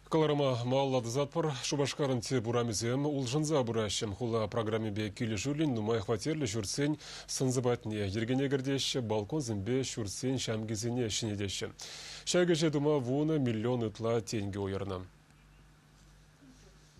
Каларыма мааллады затпыр, Шубашкарын те бурамызем, улжынза буращым, хула программе бе келі жүлін, нумай хватерлі жүрсен сынзыбатне, ергене гірдеші, балкон зімбе жүрсен шамгезіне шинедеші. Шайғы жедума вуна миллион ütла тенге ойырна.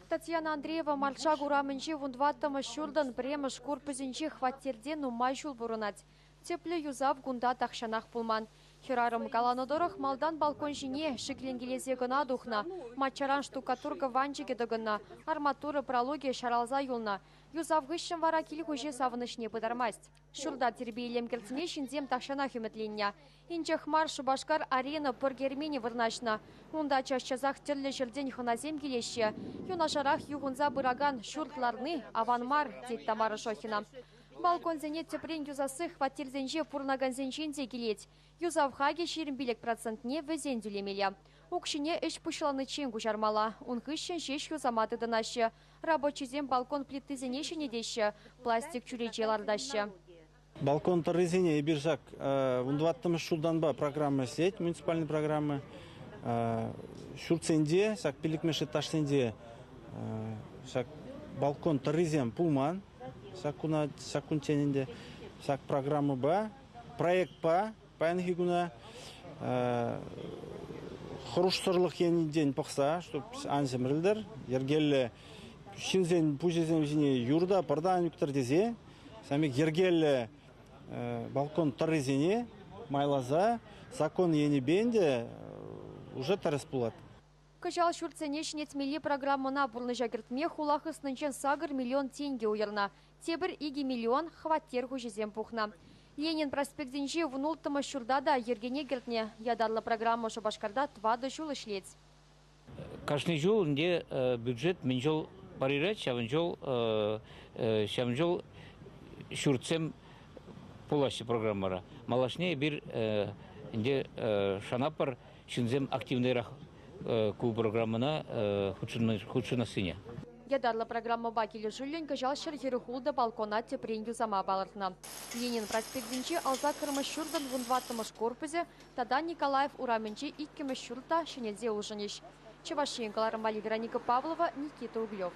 Татьяна Андреева маршаг урамынче вундваттымы шурдан премыш корпузинче хваттерден нумай жул бурынать. Тепле юзав гунда тахшанах пулман. Херарым каланодорах малдан балкон жине шикленгелезе гына духна. Матчаран штукатурка ванчиге дыгына. Арматура прология шаралза юлна. Юзав гыщен вара кили хуже савынышне пыдармасть. Шурда тербейлем кертіне шинзем тахшанах үмітлення. Инчех мар Шубашкар арена пыргермени вырначна. Унда чашчазах терлі жерден хыназем келеші. Юнашарах югунза быраган шуртларны аванмар, дейт Тамара Шохина. Балкон зенет тепрен юзасы хваттерзенже пурнаган зенченде келет. Юзавхаге шерімбелек процентне везен дюлемеля. Укшине эш пышланы чен кужармала. Унхыщен шеш юзаматы дынашы. Рабочизем балкон плиты зенешіне деші. Пластик чуречелардашы. Балкон тарызине биржак вундваттымыз шулданба программа сеть, муниципальный программы. Шурценде, сак пиликмеші ташсенде, сак балкон тарызем пулман. Сакун тенінде сак программа ба, проект ба, паянхигуна хұрушсырлық енінден пықса, чтоб анземрілдір, ергелі шинзен пужезен жіне юрда, пардан юктар дезе, самик ергелі балкон тарызене, майлаза, закон ені бенде уже тарыз пулат. Кыжал шурцене шинетмели программына бурны жагіртме хулахыснынчен сагыр миллион тенге уйырна. Тебір иги миллион хваттер хужезем пухна. Ленин проспектінже внултымы шурдада ергене гертне ядарлы программа Шубашкарда твады жол ишлец. Каждый жол нде бюджет мен жол парирать, шавын жол шурцем полаще программара. Малашне bir нде шанапар шинзем активныйрах ку программына худшына сыне. Ядарлы программа бакелі жүлін кыжал шырхері хулды балкона тепрен юзама балыртна. Ленин проспектінче алза кырмыш шурдан вундваттымыш корпузе, тада Николаев ураменче иккіміш шурта шенелзе ужынеш. Чевашенкаларым Вероника Павлова, Никита Углев.